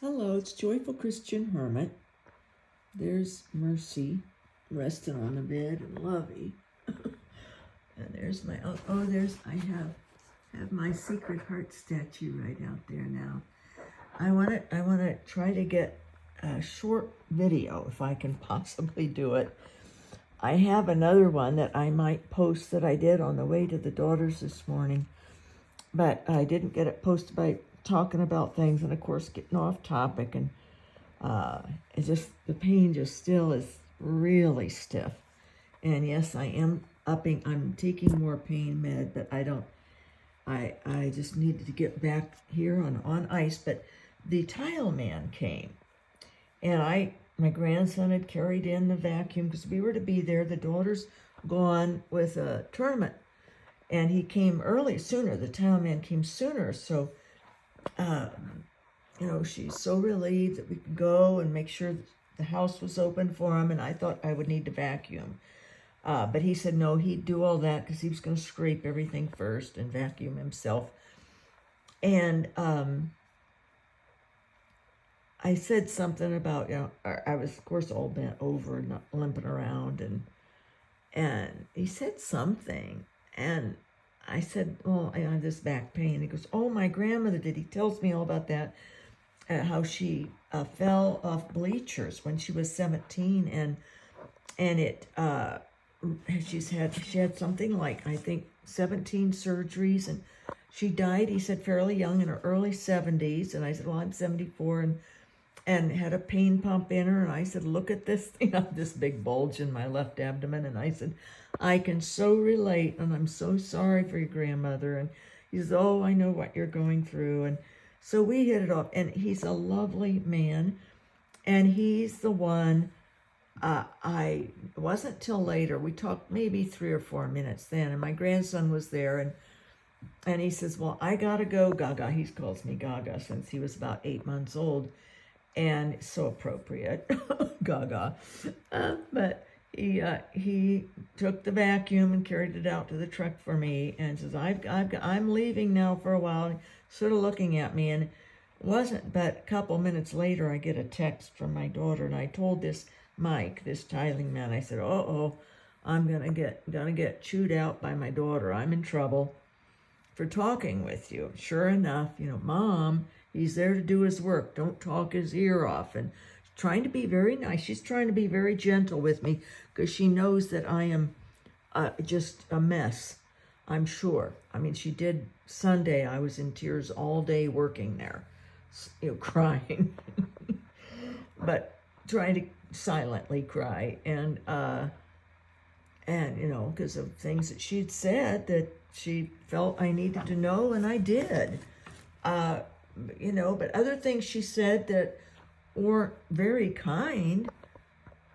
Hello, it's Joyful Christian Hermit. There's Mercy resting on the bed, and Lovey. And there's my I have my Secret Heart statue right out there now. I wanna try to get a short video if I can possibly do it. I have another one that I might post that I did on the way to the daughters this morning, but I didn't get it posted by talking about things and of course getting off topic, and the pain just still is really stiff. And yes, I'm taking more pain med, but I just needed to get back here on ice. But the tile man came, and my grandson had carried in the vacuum because we were to be there. The daughter's gone with a tournament, and he came sooner. The tile man came sooner, so she's so relieved that we could go and make sure that the house was open for him, and I thought I would need to vacuum. But he said no, he'd do all that because he was going to scrape everything first and vacuum himself. And I said something about, I was, of course, all bent over and not limping around, and he said something, and I said, well, I have this back pain. He goes, oh, my grandmother did. He tells me all about that, how she fell off bleachers when she was 17, and it she had something like, I think, 17 surgeries, and she died, he said, fairly young, in her early 70s. And I said, well, I'm 74, and had a pain pump in her. And I said, look at this thing, this big bulge in my left abdomen. And I said, I can so relate, and I'm so sorry for your grandmother. And he says, oh, I know what you're going through. And so we hit it off, and he's a lovely man, and he's the one. I wasn't till later. We talked maybe 3 or 4 minutes then, and my grandson was there, and he says, well, I gotta go, Gaga. He calls me Gaga since he was about 8 months old, and so appropriate, Gaga. But he took the vacuum and carried it out to the truck for me, and says, I'm leaving now for a while, sort of looking at me. And it wasn't but a couple minutes later, I get a text from my daughter, and I told this Mike, this tiling man, I said, I'm gonna get chewed out by my daughter. I'm in trouble for talking with you. Sure enough, Mom, he's there to do his work. Don't talk his ear off. And trying to be very nice. She's trying to be very gentle with me because she knows that I am just a mess, I'm sure. I mean, she did Sunday. I was in tears all day working there, crying, but trying to silently cry, and because of things that she'd said that she felt I needed to know, and I did, but other things she said that weren't very kind.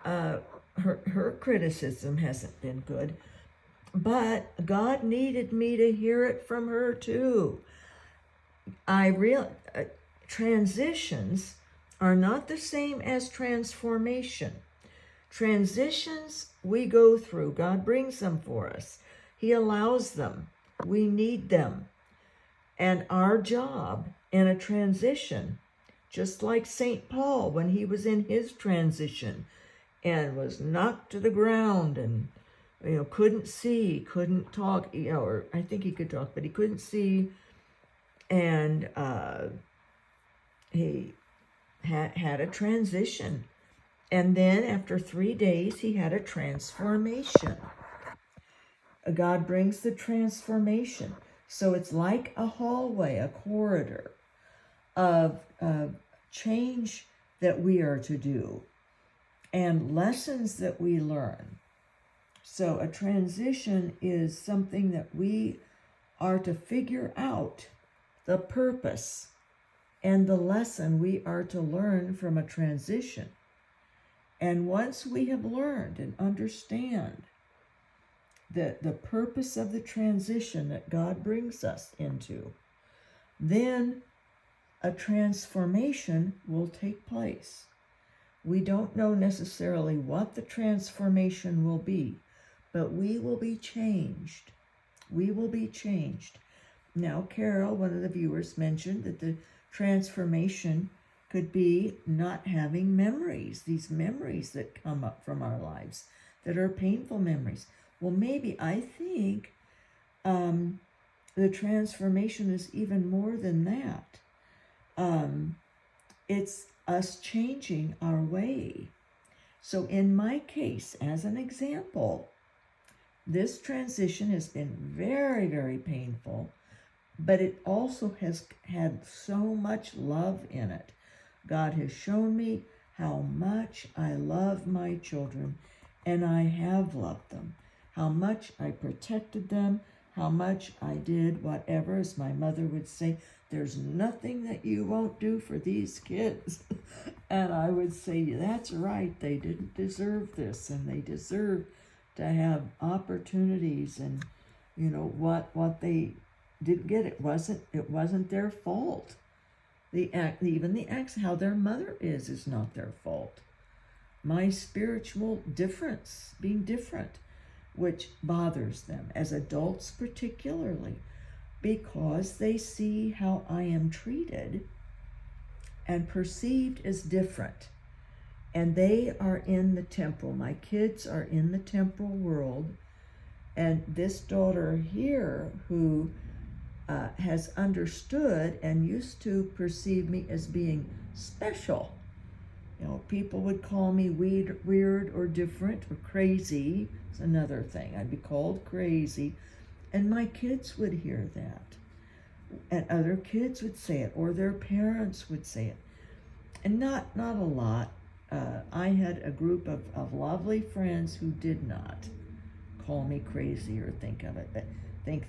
Her criticism hasn't been good, but God needed me to hear it from her too. Transitions are not the same as transformation. Transitions we go through, God brings them for us. He allows them. We need them. And our job in a transition, just like St. Paul when he was in his transition and was knocked to the ground and couldn't see, couldn't talk, or I think he could talk, but he couldn't see, and he had a transition, and then after 3 days he had a transformation. God brings the transformation. So it's like a hallway, a corridor of change that we are to do and lessons that we learn. So a transition is something that we are to figure out the purpose and the lesson we are to learn from a transition. And once we have learned and understand the purpose of the transition that God brings us into, then a transformation will take place. We don't know necessarily what the transformation will be, but we will be changed. We will be changed. Now, Carol, one of the viewers, mentioned that the transformation could be not having memories, these memories that come up from our lives that are painful memories. Well, maybe I think the transformation is even more than that. It's us changing our way. So in my case, as an example, this transition has been very, very painful, but it also has had so much love in it. God has shown me how much I love my children, and I have loved them, how much I protected them, how much I did whatever, as my mother would say, there's nothing that you won't do for these kids. And I would say, that's right, they didn't deserve this, and they deserve to have opportunities, and what they didn't get, it wasn't their fault. Even the acts, how their mother is not their fault. My spiritual difference, being different, which bothers them, as adults particularly, because they see how I am treated and perceived as different. And they are in the temporal. My kids are in the temporal world. And this daughter here, who has understood and used to perceive me as being special. People would call me weird or different or crazy. It's another thing. I'd be called crazy. And my kids would hear that. And other kids would say it, or their parents would say it. And not a lot. I had a group of lovely friends who did not call me crazy or think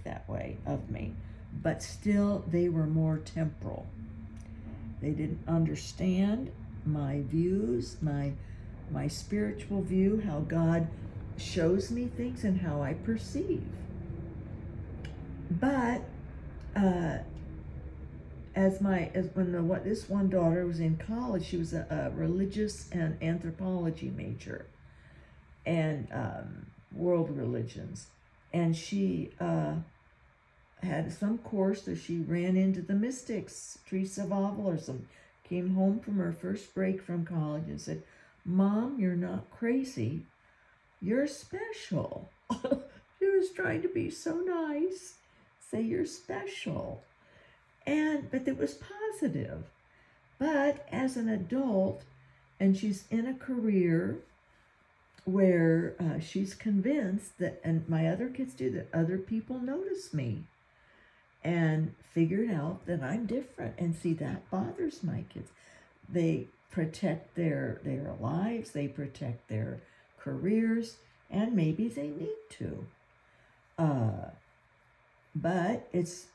that way of me. But still, they were more temporal. They didn't understand my views, my spiritual view, how God shows me things and how I perceive. But when this one daughter was in college, she was a religious and anthropology major, and world religions, and she had some course that she ran into the mystics, Teresa of Avila or some, came home from her first break from college and said, "Mom, you're not crazy, you're special." She was trying to be so nice, say you're special. But it was positive. But as an adult, and she's in a career where she's convinced that, and my other kids do, that other people notice me, and figured out that I'm different. And see, that bothers my kids. They protect their lives, they protect their careers, and maybe they need to. But it's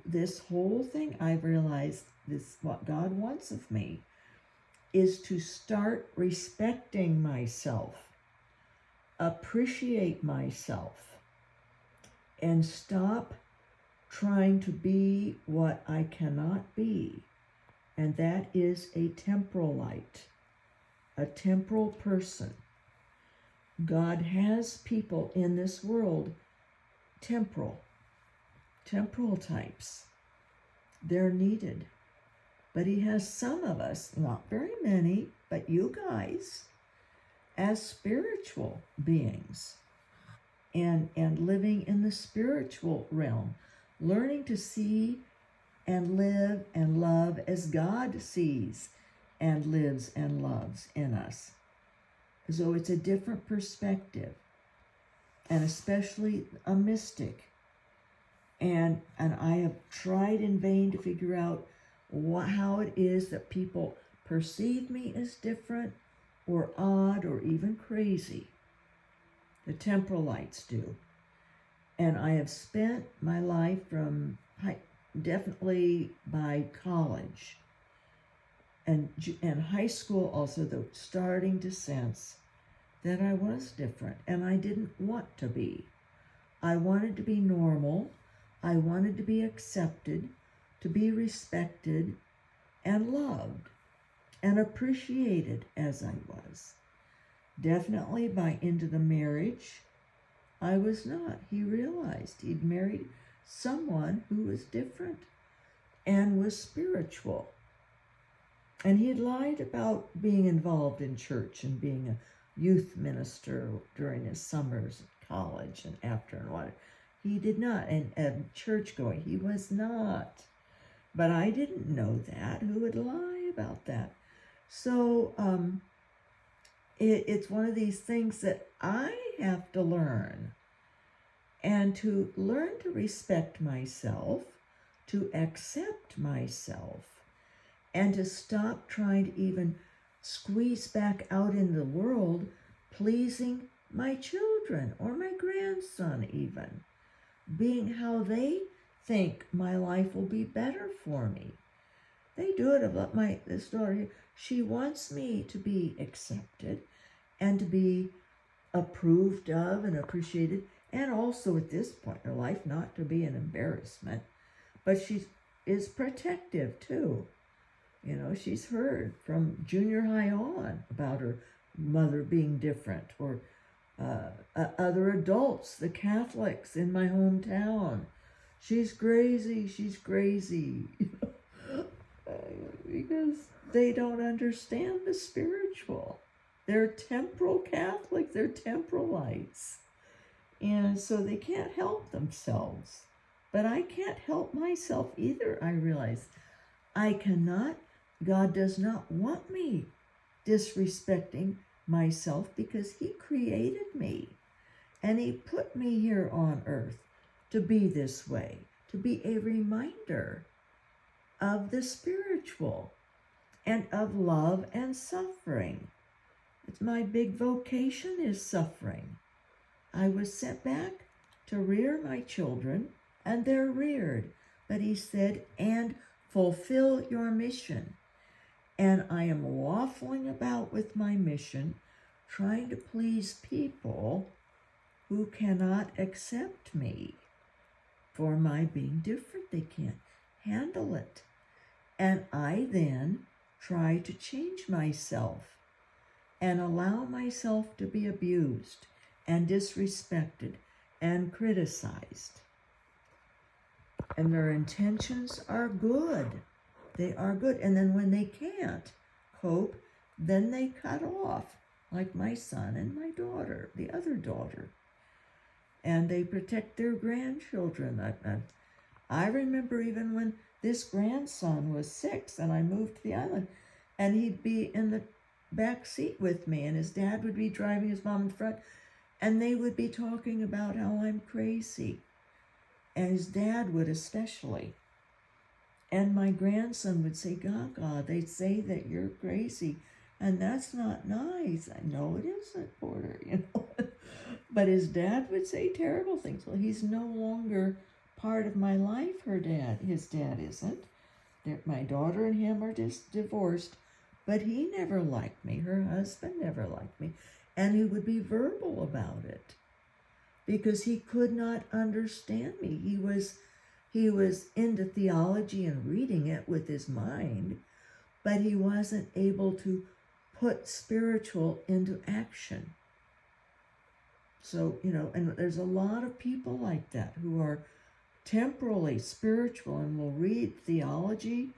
this whole thing, I've realized this, what God wants of me is to start respecting myself, appreciate myself, and stop trying to be what I cannot be. And that is a temporalite, a temporal person. God has people in this world, temporal types. They're needed. But he has some of us, not very many, but you guys, as spiritual beings, and living in the spiritual realm, learning to see and live and love as God sees and lives and loves in us. So it's a different perspective, and especially a mystic. And I have tried in vain to figure out how it is that people perceive me as different or odd or even crazy. The temporalites do. And I have spent my life from definitely by college and high school also, though, starting to sense that I was different, and I didn't want to be. I wanted to be normal. I wanted to be accepted, to be respected and loved and appreciated as I was. Definitely by into the marriage, I was not. He realized he'd married someone who was different and was spiritual. And he had lied about being involved in church and being a youth minister during his summers at college and after and what. He did not. And church going, he was not. But I didn't know that. Who would lie about that? So it's one of these things that I have to learn. And to learn to respect myself, to accept myself, and to stop trying to even squeeze back out in the world, pleasing my children or my grandson even, being how they think my life will be better for me. They do it about this daughter here. She wants me to be accepted and to be approved of and appreciated, and also at this point in her life not to be an embarrassment, but she is protective too. You know, she's heard from junior high on about her mother being different, or other adults, the Catholics in my hometown. She's crazy, you know, because they don't understand the spiritual. They're temporal Catholics, they're temporalites. And so they can't help themselves. But I can't help myself either, I realize. I cannot. God does not want me disrespecting myself because he created me. And he put me here on earth to be this way, to be a reminder of the spiritual and of love and suffering. It's my big vocation is suffering. I was sent back to rear my children, and they're reared. But he said, and fulfill your mission. And I am waffling about with my mission, trying to please people who cannot accept me for my being different. They can't handle it. And I then try to change myself and allow myself to be abused and disrespected and criticized. And their intentions are good. They are good. And then when they can't cope, then they cut off, like my son and my daughter, the other daughter. And they protect their grandchildren. I remember even when this grandson was 6 and I moved to the island, and he'd be in the back seat with me, and his dad would be driving his mom in front, and they would be talking about how I'm crazy. And his dad would especially. And my grandson would say, Gaga, they'd say that you're crazy, and that's not nice. I know it isn't, Porter, you know. But his dad would say terrible things. Well, he's no longer part of my life, his dad isn't. My daughter and him are just divorced, but he never liked me. Her husband never liked me. And he would be verbal about it because he could not understand me. He was into theology and reading it with his mind, but he wasn't able to put spiritual into action. So, you know, and there's a lot of people like that who are temporally spiritual and will read theology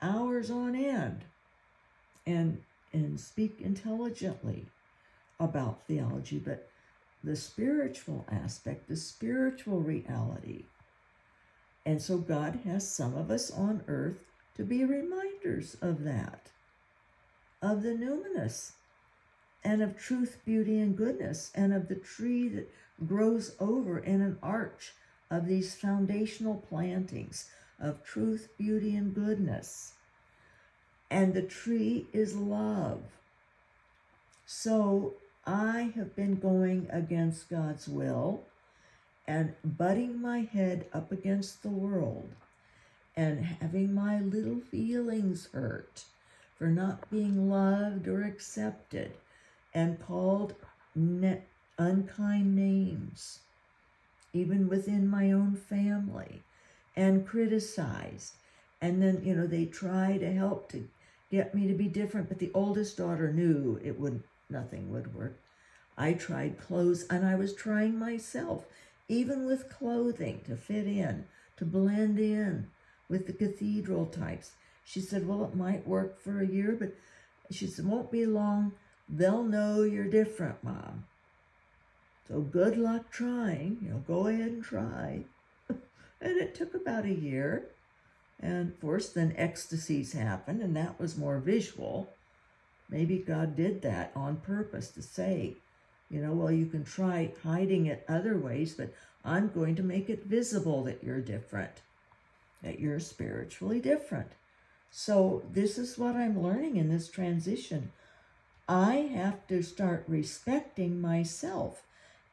hours on end and speak intelligently about theology, but the spiritual aspect, the spiritual reality. And so God has some of us on earth to be reminders of that, of the numinous, and of truth, beauty, and goodness, and of the tree that grows over in an arch of these foundational plantings of truth, beauty, and goodness. And the tree is love. So I have been going against God's will and butting my head up against the world and having my little feelings hurt for not being loved or accepted and called unkind names, even within my own family, and criticized. And then, you know, they try to help to get me to be different, but the oldest daughter knew nothing would work. I tried clothes, and I was trying myself, even with clothing, to fit in, to blend in with the cathedral types. She said, well, it might work for a year, but she said, it won't be long. They'll know you're different, Mom. So good luck trying. Go ahead and try. And it took about a year. And of course, then ecstasies happened, and that was more visual. Maybe God did that on purpose to say, well, you can try hiding it other ways, but I'm going to make it visible that you're different, that you're spiritually different. So this is what I'm learning in this transition. I have to start respecting myself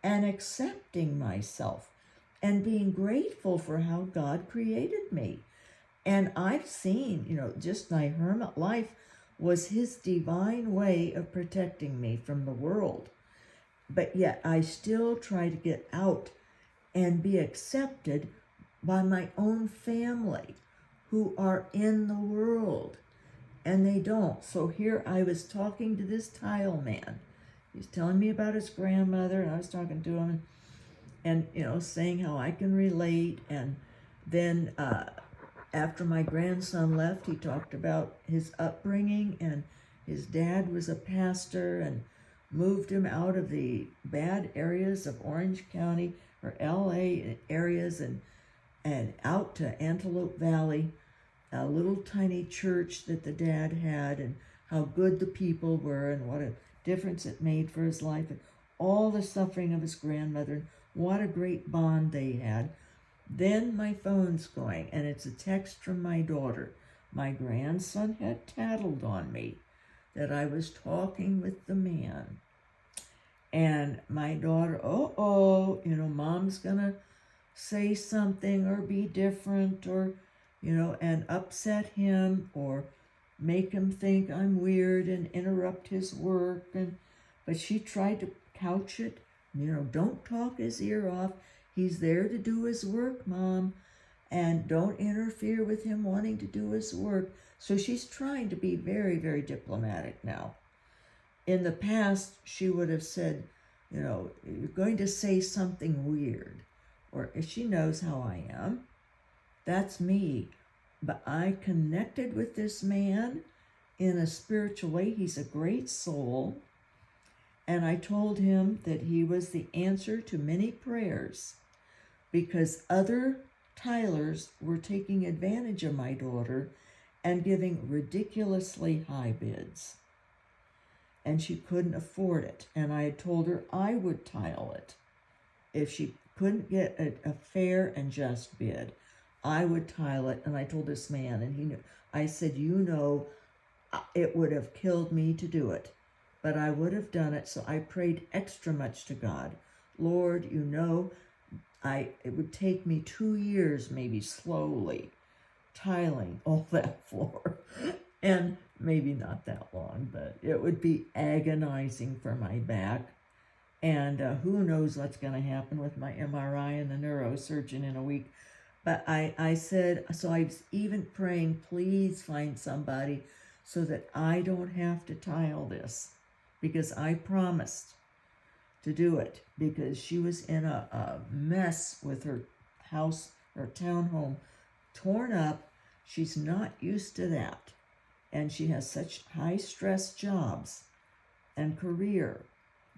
and accepting myself and being grateful for how God created me. And I've seen, just my hermit life was his divine way of protecting me from the world. But yet I still try to get out and be accepted by my own family who are in the world, and they don't. So here I was talking to this tile man. He's telling me about his grandmother, and I was talking to him and saying how I can relate. And then after my grandson left, he talked about his upbringing, and his dad was a pastor and moved him out of the bad areas of Orange County or LA areas and out to Antelope Valley, a little tiny church that the dad had, and how good the people were and what a difference it made for his life, and all the suffering of his grandmother, what a great bond they had. Then my phone's going, and it's a text from my daughter. My grandson had tattled on me that I was talking with the man. And my daughter, Mom's gonna say something or be different or, and upset him or make him think I'm weird and interrupt his work. But she tried to couch it, don't talk his ear off. He's there to do his work, Mom, and don't interfere with him wanting to do his work. So she's trying to be very, very diplomatic now. In the past, she would have said, you're going to say something weird, or if she knows how I am, that's me. But I connected with this man in a spiritual way. He's a great soul. And I told him that he was the answer to many prayers because other tilers were taking advantage of my daughter and giving ridiculously high bids. And she couldn't afford it. And I had told her I would tile it. If she couldn't get a fair and just bid, I would tile it. And I told this man, and he knew. I said, it would have killed me to do it, but I would have done it. So I prayed extra much to God. Lord, it would take me 2 years, maybe slowly, tiling all that floor. And maybe not that long, but it would be agonizing for my back. And who knows what's going to happen with my MRI and the neurosurgeon in a week. But I said, so I was even praying, please find somebody so that I don't have to tile this, because I promised to do it, because she was in a mess with her house, her townhome, torn up. She's not used to that. And she has such high-stress jobs and career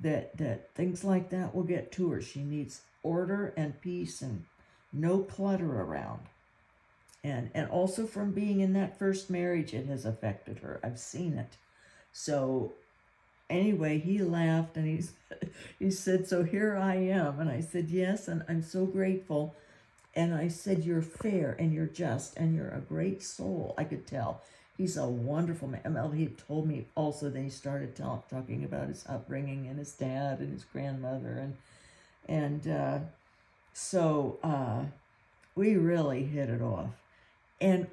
that things like that will get to her. She needs order and peace and no clutter around. And also from being in that first marriage, it has affected her. I've seen it. So anyway, he laughed and he said, so here I am. And I said, yes, and I'm so grateful. And I said, you're fair and you're just and you're a great soul. I could tell. He's a wonderful man. Well, he told me also that he started talking about his upbringing and his dad and his grandmother. So we really hit it off. And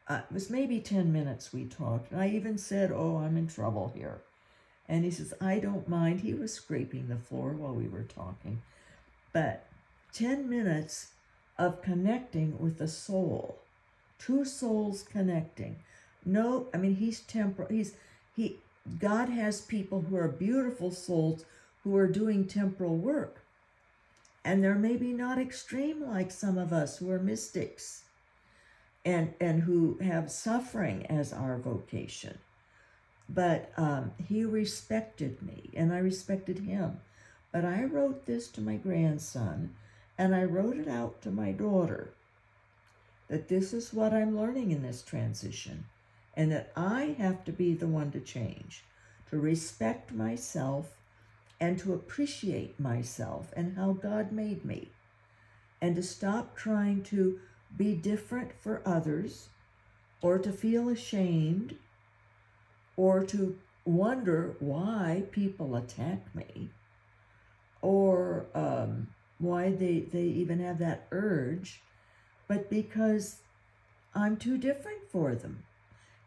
it was maybe 10 minutes we talked. And I even said, I'm in trouble here. And he says, I don't mind. He was scraping the floor while we were talking. But 10 minutes of connecting with the soul. Two souls connecting. No, I mean, he's temporal. God has people who are beautiful souls who are doing temporal work. And they're maybe not extreme like some of us who are mystics. and who have suffering as our vocation. But he respected me, and I respected him. But I wrote this to my grandson, and I wrote it out to my daughter, that this is what I'm learning in this transition, and that I have to be the one to change, to respect myself and to appreciate myself and how God made me, and to stop trying to be different for others, or to feel ashamed, or to wonder why people attack me, or why they even have that urge, but because I'm too different for them.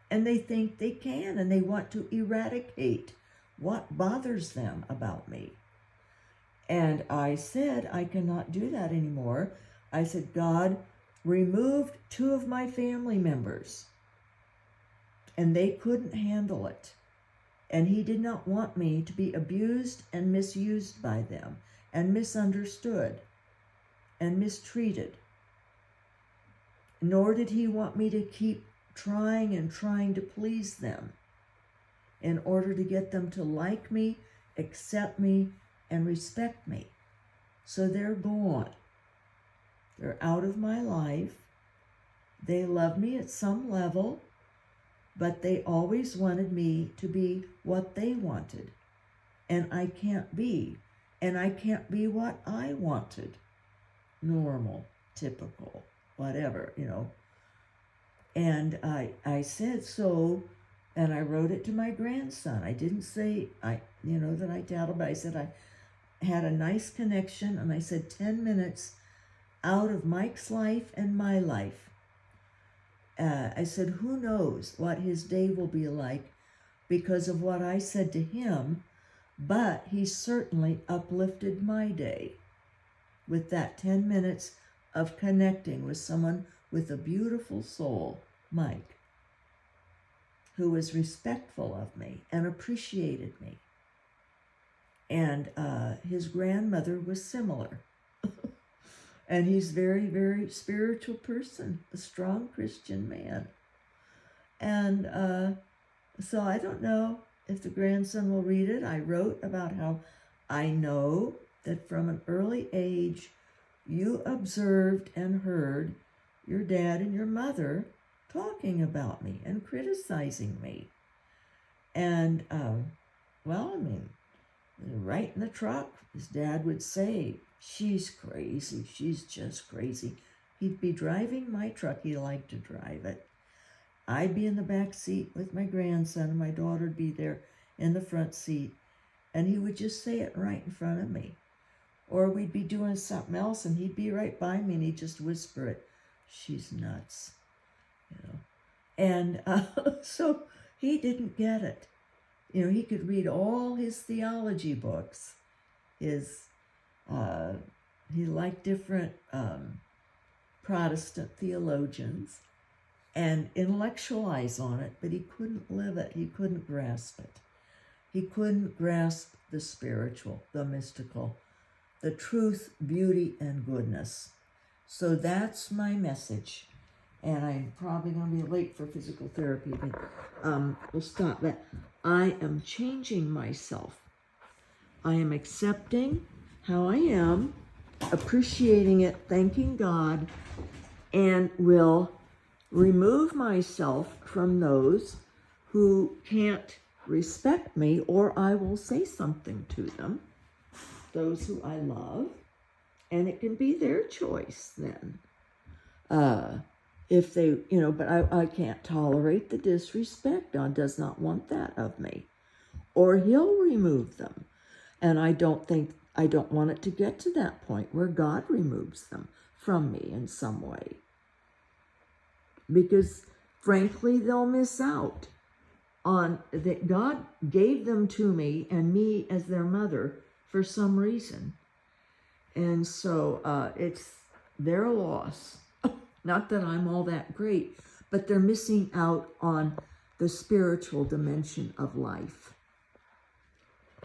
And they think they can, and they want to eradicate what bothers them about me. And I said, I cannot do that anymore. I said, God removed 2 of my family members, and they couldn't handle it. And he did not want me to be abused and misused by them, and misunderstood and mistreated. Nor did he want me to keep trying to please them in order to get them to like me, accept me, and respect me. So they're gone. They're out of my life. They love me at some level, but they always wanted me to be what they wanted. And I can't be. And I can't be what I wanted. Normal, typical, whatever, And I said so, and I wrote it to my grandson. I didn't say, that I tattled, but I said I had a nice connection, and I said 10 minutes out of Mike's life and my life. I said, who knows what his day will be like because of what I said to him, but he certainly uplifted my day with that 10 minutes of connecting with someone with a beautiful soul, Mike, who was respectful of me and appreciated me. And his grandmother was similar. And he's very, very spiritual person, a strong Christian man. And so I don't know if the grandson will read it. I wrote about how I know that from an early age, you observed and heard your dad and your mother talking about me and criticizing me. And, right in the truck, his dad would say, she's crazy, she's just crazy. He'd be driving my truck, he liked to drive it. I'd be in the back seat with my grandson, and my daughter'd be there in the front seat, and he would just say it right in front of me. Or we'd be doing something else, and he'd be right by me, and he'd just whisper it, she's nuts, And so he didn't get it. He could read all his theology books. He liked different Protestant theologians and intellectualize on it, but he couldn't live it. He couldn't grasp it. He couldn't grasp the spiritual, the mystical, the truth, beauty, and goodness. So that's my message. And I'm probably going to be late for physical therapy, but we'll stop that. I am changing myself. I am accepting how I am, appreciating it, thanking God, and will remove myself from those who can't respect me, or I will say something to them, those who I love, and it can be their choice then. If they, but I can't tolerate the disrespect. God does not want that of me, or he'll remove them. And I don't want it to get to that point where God removes them from me in some way. Because frankly, they'll miss out on that. God gave them to me and me as their mother for some reason. And so it's their loss. Not that I'm all that great, but they're missing out on the spiritual dimension of life.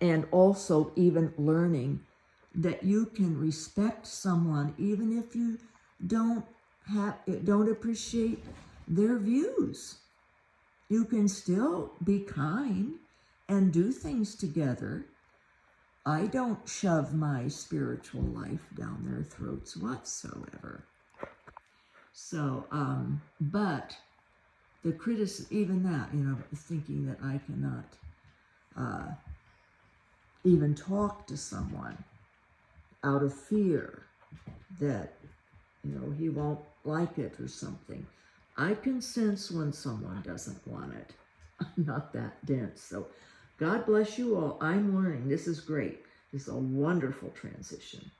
And also even learning that you can respect someone even if you don't appreciate their views. You can still be kind and do things together. I don't shove my spiritual life down their throats whatsoever. So, but the criticism, even that, thinking that I cannot even talk to someone out of fear that, he won't like it or something. I can sense when someone doesn't want it. I'm not that dense. So God bless you all. I'm learning. This is great. This is a wonderful transition.